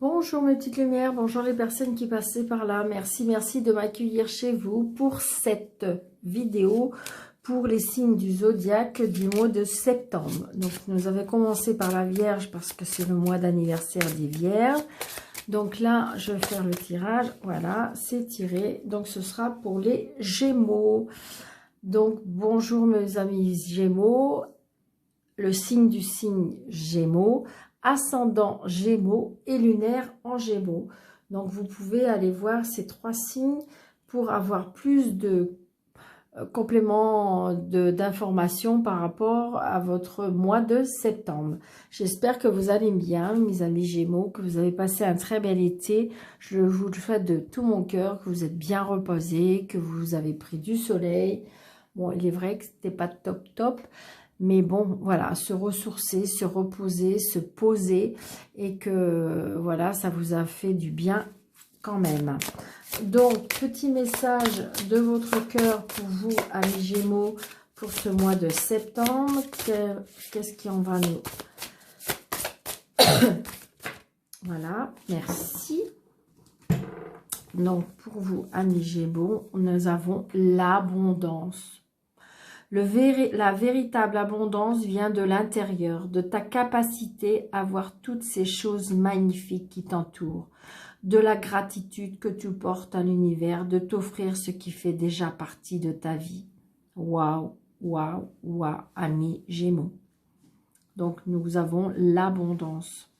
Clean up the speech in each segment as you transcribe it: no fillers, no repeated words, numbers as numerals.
Bonjour mes petites lumières, bonjour les personnes qui passaient par là. Merci de m'accueillir chez vous pour cette vidéo pour les signes du zodiaque du mois de septembre. Donc nous avons commencé par la Vierge parce que c'est le mois d'anniversaire des Vierges. Donc là, je vais faire le tirage. Voilà, c'est tiré. Donc ce sera pour les Gémeaux. Donc bonjour mes amis Gémeaux. Le signe du signe Gémeaux, ascendant Gémeaux et lunaire en Gémeaux. Donc vous pouvez aller voir ces trois signes pour avoir plus de compléments d'informations par rapport à votre mois de septembre. J'espère que vous allez bien, mes amis Gémeaux, que vous avez passé un très bel été. Je vous le souhaite de tout mon cœur, que vous êtes bien reposés, que vous avez pris du soleil. Bon, il est vrai que c'était pas top, mais bon, voilà, se ressourcer, se reposer, se poser, et que voilà, ça vous a fait du bien quand même. Donc, petit message de votre cœur pour vous, amis Gémeaux, pour ce mois de septembre. Qu'est-ce qui en va nous... Voilà, merci. Donc, pour vous, amis Gémeaux, nous avons l'abondance. La véritable abondance vient de l'intérieur, de ta capacité à voir toutes ces choses magnifiques qui t'entourent, de la gratitude que tu portes à l'univers, de t'offrir ce qui fait déjà partie de ta vie. Waouh, waouh, waouh, amis Gémeaux. Donc, nous avons l'abondance.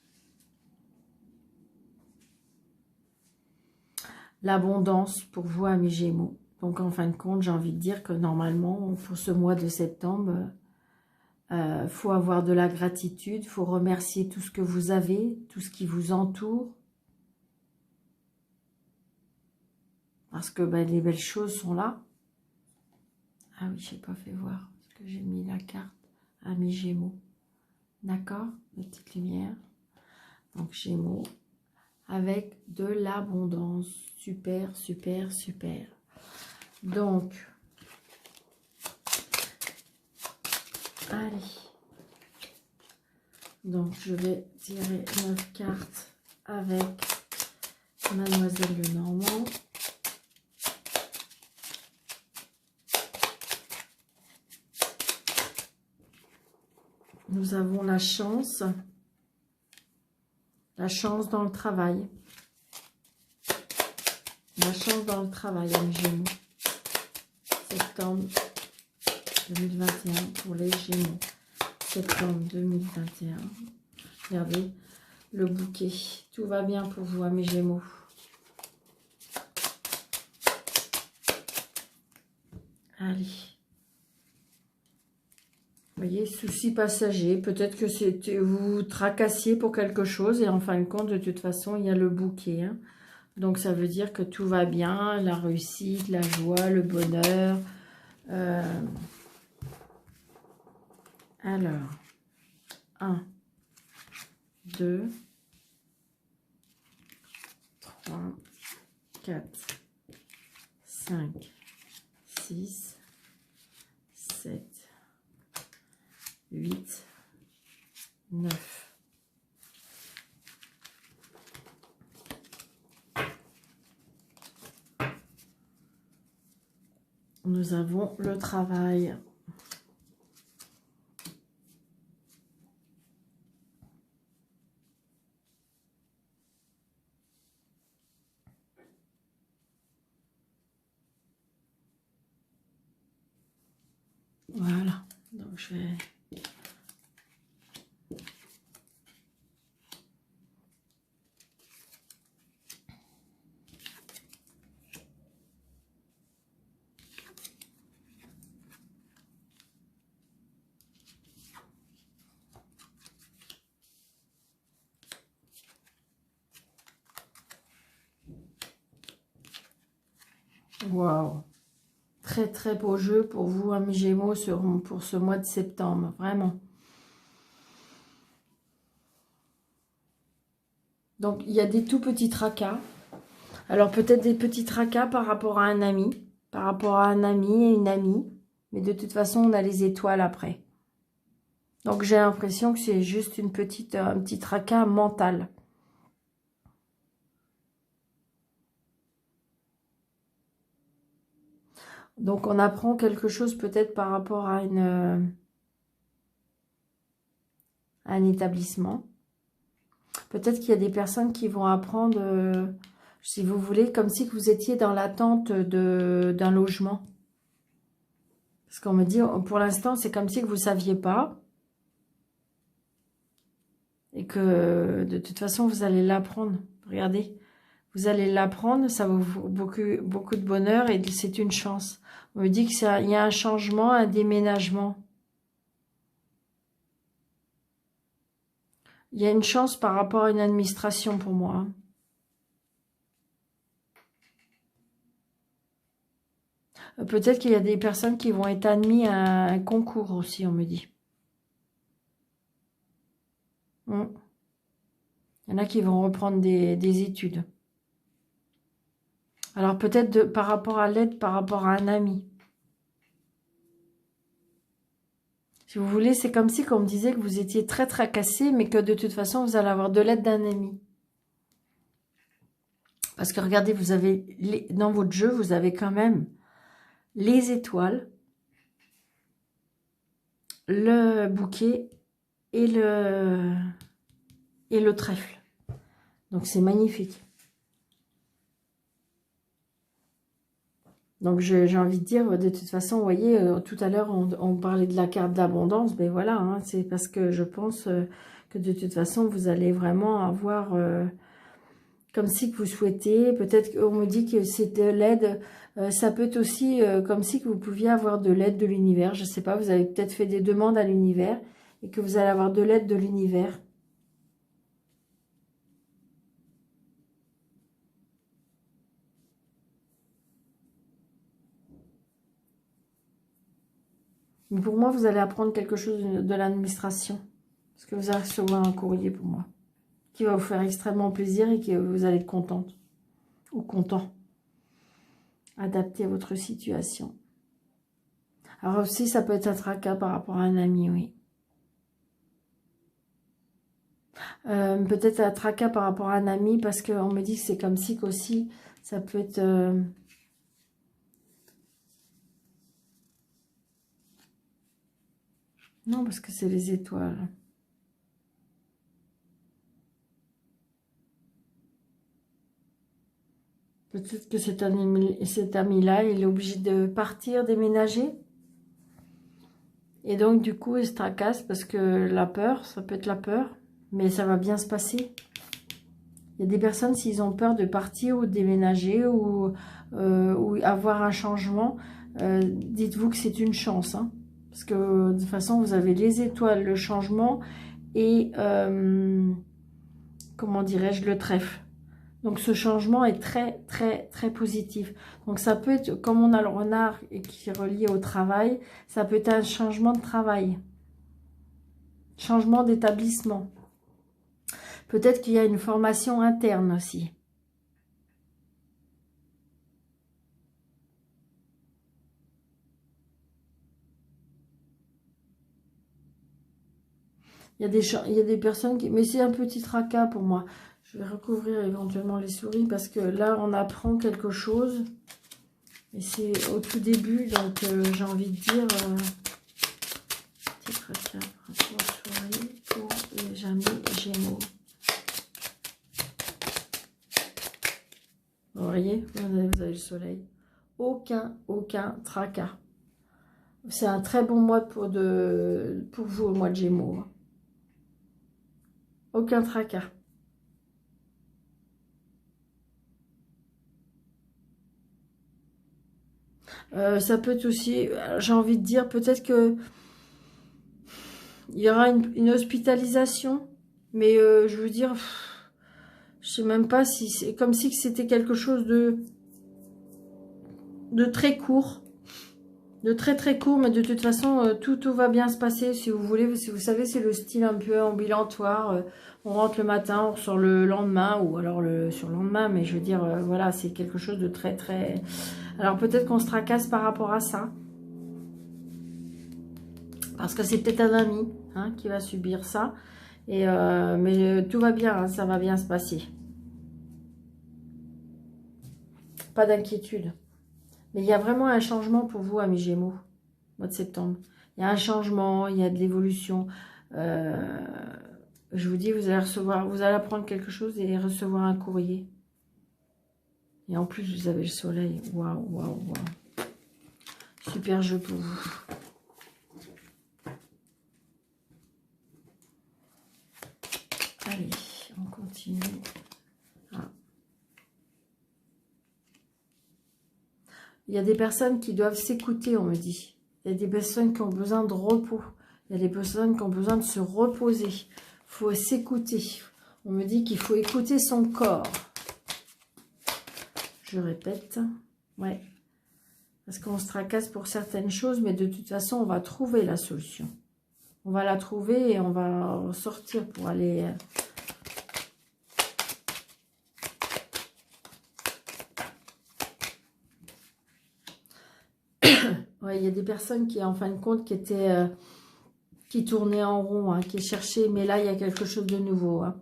L'abondance pour vous, amis Gémeaux. Donc, en fin de compte, j'ai envie de dire que normalement, pour ce mois de septembre, faut avoir de la gratitude, faut remercier tout ce que vous avez, tout ce qui vous entoure. Parce que ben, les belles choses sont là. Ah oui, je n'ai pas fait voir, parce que j'ai mis la carte Amis Gémeaux. D'accord, les petites lumières. Donc, Gémeaux, avec de l'abondance. Super, super, super. Donc, allez. Donc, je vais tirer 9 cartes avec Mademoiselle Lenormand. Nous avons la chance dans le travail. La chance dans le travail, amis Gémeaux. Septembre 2021 pour les Gémeaux. Septembre 2021. Regardez le bouquet. Tout va bien pour vous, amis Gémeaux. Allez. Vous voyez, soucis passagers. Peut-être que vous vous tracassiez pour quelque chose et en fin de compte, de toute façon, il y a le bouquet. Hein. Donc, ça veut dire que tout va bien, la réussite, la joie, le bonheur. Alors, 1, 2, 3, 4, 5, 6, 7, 8, 9. Nous avons le travail. Voilà. Donc, je vais... Waouh! Très très beau jeu pour vous, amis Gémeaux, pour ce mois de septembre, vraiment. Donc, il y a des tout petits tracas. Alors, peut-être des petits tracas par rapport à un ami, et une amie. Mais de toute façon, on a les étoiles après. Donc, j'ai l'impression que c'est juste un petit tracas mental. Donc, on apprend quelque chose peut-être par rapport à un établissement. Peut-être qu'il y a des personnes qui vont apprendre, si vous voulez, comme si vous étiez dans l'attente d'un logement. Parce qu'on me dit, pour l'instant, c'est comme si que vous ne saviez pas. Et que, de toute façon, vous allez l'apprendre. Regardez, vous allez l'apprendre, ça va vous beaucoup de bonheur et c'est une chance. On me dit qu'il y a un changement, un déménagement. Il y a une chance par rapport à une administration pour moi. Hein. Peut-être qu'il y a des personnes qui vont être admises à un concours aussi, on me dit. Il y en a qui vont reprendre des études. Alors peut-être par rapport à l'aide, par rapport à un ami. Si vous voulez, c'est comme si on me disait que vous étiez très tracassé, mais que de toute façon, vous allez avoir de l'aide d'un ami. Parce que regardez, vous avez dans votre jeu, vous avez quand même les étoiles, le bouquet et le trèfle. Donc c'est magnifique. Donc j'ai envie de dire, de toute façon, vous voyez, tout à l'heure on parlait de la carte d'abondance, mais voilà, hein, c'est parce que je pense que de toute façon vous allez vraiment avoir, comme si que vous souhaitez, peut-être qu'on me dit que c'est de l'aide, ça peut être aussi comme si que vous pouviez avoir de l'aide de l'univers, je ne sais pas, vous avez peut-être fait des demandes à l'univers et que vous allez avoir de l'aide de l'univers. Mais pour moi, vous allez apprendre quelque chose de l'administration. Parce que vous allez recevoir un courrier pour moi. Qui va vous faire extrêmement plaisir et que vous allez être contente. Ou content. Adapté à votre situation. Alors aussi, ça peut être un tracas par rapport à un ami, oui. Peut-être un tracas par rapport à un ami parce qu'on me dit que c'est comme si qu'aussi, ça peut être... Non, parce que c'est les étoiles. Peut-être que cet ami-là, il est obligé de partir, déménager. Et donc, du coup, il se tracasse parce que la peur, ça peut être la peur. Mais ça va bien se passer. Il y a des personnes, s'ils ont peur de partir ou de déménager ou avoir un changement, dites-vous que c'est une chance. Hein, parce que de toute façon, vous avez les étoiles, le changement et, comment dirais-je, le trèfle. Donc ce changement est très, très, très positif. Donc ça peut être, comme on a le renard et qui est relié au travail, ça peut être un changement de travail. Changement d'établissement. Peut-être qu'il y a une formation interne aussi. Il y a des personnes qui... Mais c'est un petit tracas pour moi. Je vais recouvrir éventuellement les souris parce que là, on apprend quelque chose. Et c'est au tout début, donc j'ai envie de dire... petit tracas pour souris pour les amis Gémeaux. Vous voyez, vous avez le soleil. Aucun tracas. C'est un très bon mois pour vous au mois de Gémeaux. Aucun tracas. Ça peut être aussi, j'ai envie de dire, peut-être que il y aura une hospitalisation. Mais je veux dire, je sais même pas si c'est comme si c'était quelque chose de très court. De très très court, mais de toute façon, tout va bien se passer, si vous voulez. Si vous savez, c'est le style un peu ambulatoire. On rentre le matin, on ressort le lendemain, ou alors le surlendemain, mais je veux dire, voilà, c'est quelque chose de très très... Alors peut-être qu'on se tracasse par rapport à ça. Parce que c'est peut-être un ami hein, qui va subir ça. Et, mais tout va bien, hein, ça va bien se passer. Pas d'inquiétude. Mais il y a vraiment un changement pour vous, amis Gémeaux, mois de septembre. Il y a un changement, il y a de l'évolution. Je vous dis, vous allez apprendre quelque chose et recevoir un courrier. Et en plus, vous avez le soleil. Waouh, waouh, waouh. Super jeu pour vous. Allez, on continue. Ah. Il y a des personnes qui doivent s'écouter, on me dit. Il y a des personnes qui ont besoin de repos. Il y a des personnes qui ont besoin de se reposer. Il faut s'écouter. On me dit qu'il faut écouter son corps. Je répète. Ouais. Parce qu'on se tracasse pour certaines choses, mais de toute façon, on va trouver la solution. On va la trouver et on va sortir pour aller... Ouais, il y a des personnes qui, en fin de compte, qui tournaient en rond, hein, qui cherchaient, mais là, il y a quelque chose de nouveau. Hein.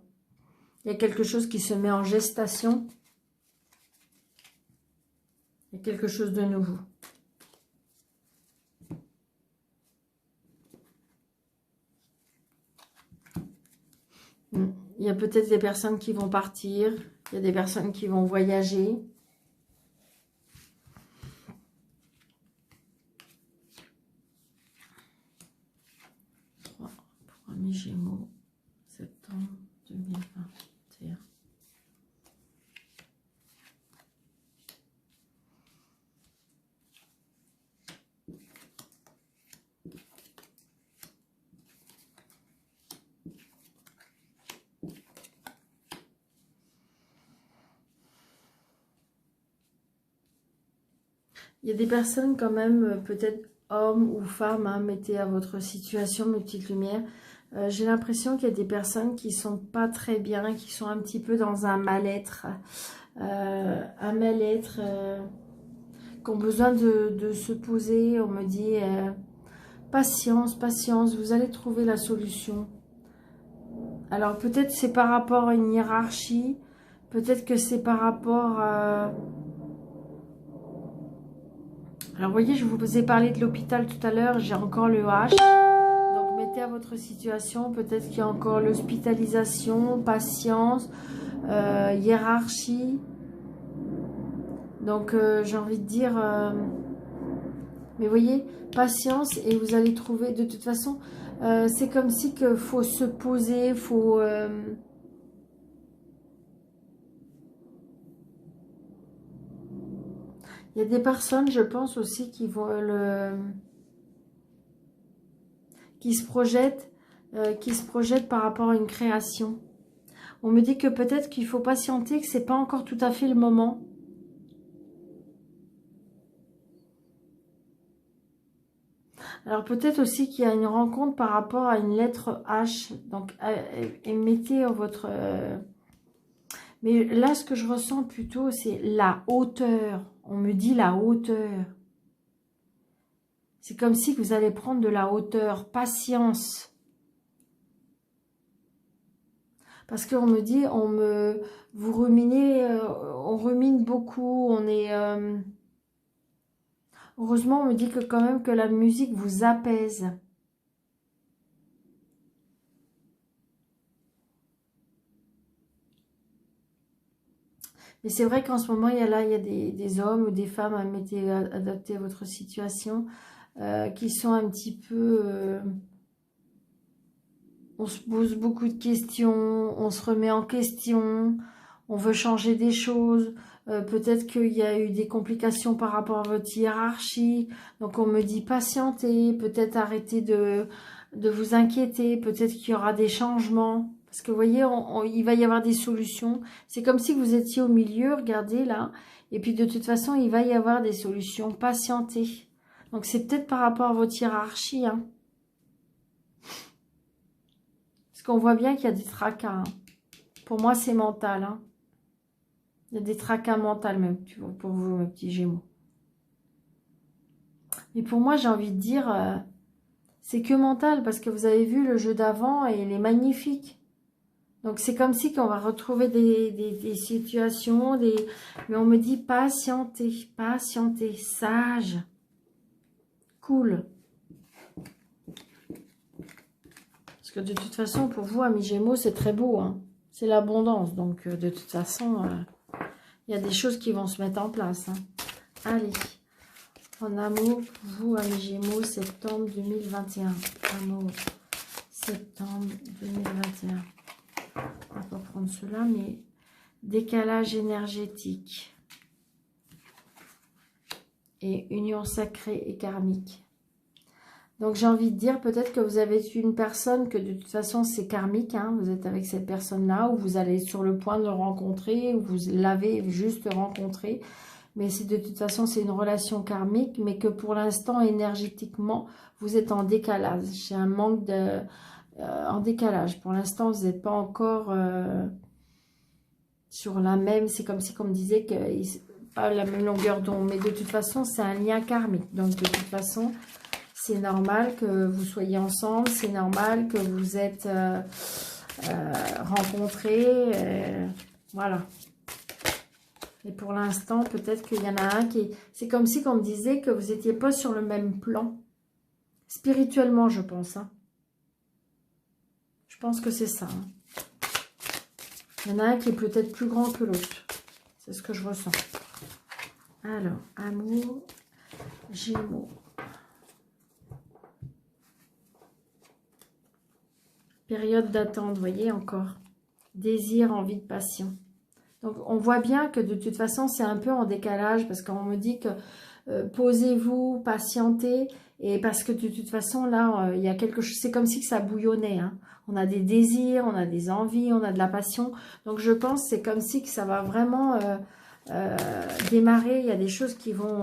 Il y a quelque chose qui se met en gestation. Il y a quelque chose de nouveau. Il y a peut-être des personnes qui vont partir. Il y a des personnes qui vont voyager. Pour amis Gémeaux, septembre 2021. Il y a des personnes quand même, peut-être hommes ou femmes, hein, mettez à votre situation mes petites lumières. J'ai l'impression qu'il y a des personnes qui sont pas très bien, qui sont un petit peu dans un mal-être. Qui ont besoin de se poser. On me dit, patience, patience, vous allez trouver la solution. Alors peut-être c'est par rapport à une hiérarchie, peut-être que c'est par rapport à... Alors, vous voyez, je vous ai parlé de l'hôpital tout à l'heure, j'ai encore le H. Donc, mettez à votre situation, peut-être qu'il y a encore l'hospitalisation, patience, hiérarchie. Donc, j'ai envie de dire... mais vous voyez, patience et vous allez trouver... De toute façon, c'est comme si qu'il faut se poser, faut... Il y a des personnes, je pense aussi, qui vont qui se projettent par rapport à une création. On me dit que peut-être qu'il faut patienter, que c'est pas encore tout à fait le moment. Alors peut-être aussi qu'il y a une rencontre par rapport à une lettre H. Donc mettez votre... Mais là, ce que je ressens plutôt, c'est la hauteur. On me dit la hauteur. C'est comme si vous allez prendre de la hauteur. Patience. Parce qu'on me dit, vous ruminez, on rumine beaucoup. On est... heureusement, on me dit que quand même que la musique vous apaise. Mais c'est vrai qu'en ce moment, il y a des hommes ou des femmes, adaptés à votre situation, qui sont un petit peu... on se pose beaucoup de questions, on se remet en question, on veut changer des choses. Peut-être qu'il y a eu des complications par rapport à votre hiérarchie. Donc on me dit patientez, peut-être arrêtez de vous inquiéter, peut-être qu'il y aura des changements. Parce que vous voyez, il va y avoir des solutions. C'est comme si vous étiez au milieu, regardez là. Et puis de toute façon, il va y avoir des solutions. Patientez. Donc c'est peut-être par rapport à votre hiérarchie. Hein. Parce qu'on voit bien qu'il y a des tracas. Hein. Pour moi, c'est mental. Hein. Il y a des tracas mentaux même pour vous, mes petits Gémeaux. Mais pour moi, j'ai envie de dire, c'est que mental. Parce que vous avez vu le jeu d'avant et il est magnifique. Donc, c'est comme si qu'on va retrouver des situations, mais on me dit patienter, patienter, sage, cool. Parce que de toute façon, pour vous, amis Gémeaux, c'est très beau, hein. C'est l'abondance. Donc, de toute façon, il y a des choses qui vont se mettre en place, hein. Allez, en amour, pour vous, amis Gémeaux, septembre 2021. Amour, septembre 2021. On va pas prendre cela, mais décalage énergétique et union sacrée et karmique. Donc j'ai envie de dire peut-être que vous avez une personne que de toute façon c'est karmique, hein, vous êtes avec cette personne-là, ou vous allez sur le point de le rencontrer, ou vous l'avez juste rencontré, mais c'est de toute façon c'est une relation karmique, mais que pour l'instant énergétiquement vous êtes en décalage, c'est un manque de... en décalage, pour l'instant vous n'êtes pas encore sur la même, c'est comme si on me disait que pas la même longueur d'onde, mais de toute façon c'est un lien karmique, donc de toute façon c'est normal que vous soyez ensemble, c'est normal que vous êtes rencontrés, voilà. Et pour l'instant, peut-être qu'il y en a un qui... C'est comme si on me disait que vous n'étiez pas sur le même plan. Spirituellement, je pense. Hein. Je pense que c'est ça. Hein. Il y en a un qui est peut-être plus grand que l'autre. C'est ce que je ressens. Alors, amour, Gémeaux. Période d'attente, vous voyez encore. Désir, envie de passion. Donc, on voit bien que de toute façon, c'est un peu en décalage parce qu'on me dit que posez-vous, patientez. Et parce que de toute façon, là, il y a quelque chose, c'est comme si que ça bouillonnait. Hein. On a des désirs, on a des envies, on a de la passion. Donc, je pense que c'est comme si que ça va vraiment démarrer. Il y a des choses qui vont...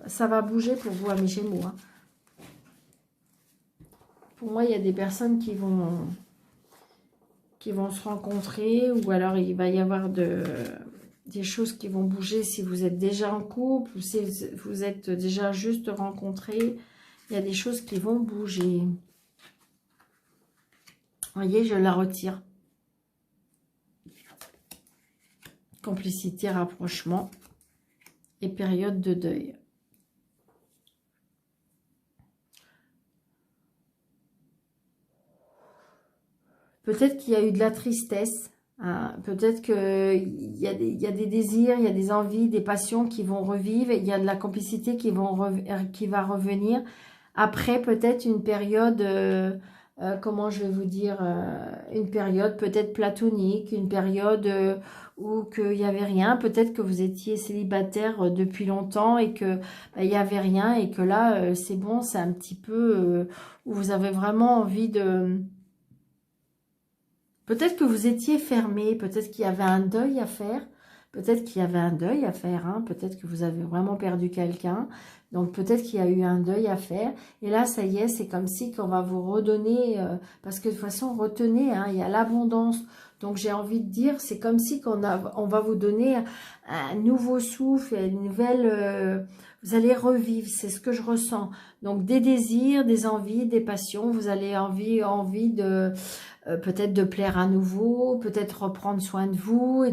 ça va bouger pour vous, amis Gémeaux. Hein. Pour moi, il y a des personnes qui vont se rencontrer, ou alors il va y avoir des choses qui vont bouger si vous êtes déjà en couple, ou si vous êtes déjà juste rencontrés. Il y a des choses qui vont bouger. Vous voyez, je la retire. Complicité, rapprochement et période de deuil. Peut-être qu'il y a eu de la tristesse, hein. Peut-être qu'il y a des désirs, il y a des envies, des passions qui vont revivre. Il y a de la complicité qui va revenir. Après, peut-être une période, comment je vais vous dire, une période peut-être platonique, une période où il n'y avait rien. Peut-être que vous étiez célibataire depuis longtemps et que il n'y avait rien et que là, c'est bon, c'est un petit peu où vous avez vraiment envie de... Peut-être que vous étiez fermé, peut-être qu'il y avait un deuil à faire, peut-être qu'il y avait un deuil à faire, hein, peut-être que vous avez vraiment perdu quelqu'un, donc peut-être qu'il y a eu un deuil à faire, et là, ça y est, c'est comme si qu'on va vous redonner, parce que de toute façon, retenez, hein, il y a l'abondance, donc j'ai envie de dire, c'est comme si on va vous donner un nouveau souffle, une nouvelle... vous allez revivre, c'est ce que je ressens, donc des désirs, des envies, des passions, vous allez envie de... peut-être de plaire à nouveau, peut-être reprendre soin de vous.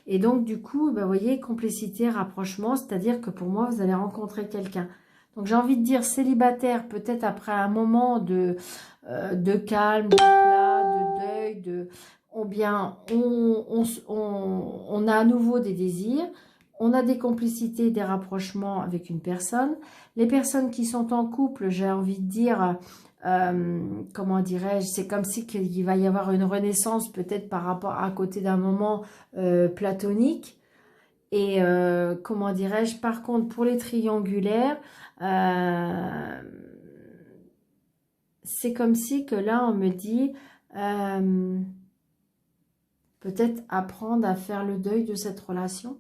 Et donc, du coup, vous voyez, complicité, rapprochement, c'est-à-dire que pour moi, vous allez rencontrer quelqu'un. Donc, j'ai envie de dire célibataire, peut-être après un moment de calme, de plat, de deuil, ou bien on a à nouveau des désirs, on a des complicités, des rapprochements avec une personne. Les personnes qui sont en couple, j'ai envie de dire... comment dirais-je, c'est comme si il va y avoir une renaissance peut-être par rapport à côté d'un moment platonique. Et comment dirais-je, par contre pour les triangulaires, c'est comme si que là on me dit peut-être apprendre à faire le deuil de cette relation.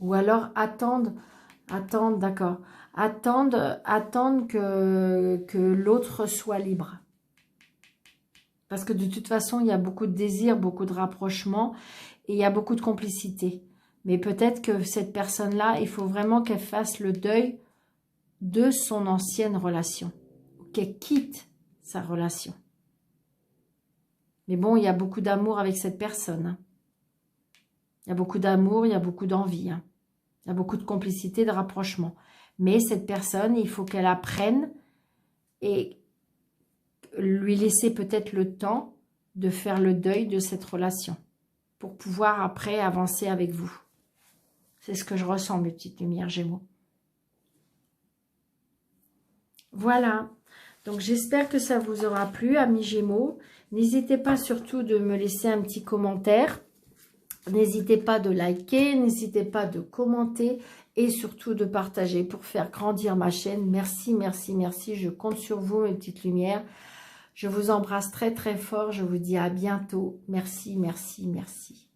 Ou alors attendre, d'accord. Attendre que l'autre soit libre. Parce que de toute façon, il y a beaucoup de désirs, beaucoup de rapprochements et il y a beaucoup de complicité. Mais peut-être que cette personne-là, il faut vraiment qu'elle fasse le deuil de son ancienne relation, qu'elle quitte sa relation. Mais bon, il y a beaucoup d'amour avec cette personne. Hein. Il y a beaucoup d'amour, il y a beaucoup d'envie. Hein. Il y a beaucoup de complicité, de rapprochement. Mais cette personne, il faut qu'elle apprenne et lui laisser peut-être le temps de faire le deuil de cette relation pour pouvoir après avancer avec vous. C'est ce que je ressens, mes petites lumières Gémeaux. Voilà. Donc, j'espère que ça vous aura plu, amis Gémeaux. N'hésitez pas surtout de me laisser un petit commentaire. N'hésitez pas de liker, n'hésitez pas de commenter et surtout de partager pour faire grandir ma chaîne. Merci, merci, merci. Je compte sur vous, mes petites lumières. Je vous embrasse très, très fort. Je vous dis à bientôt. Merci, merci, merci.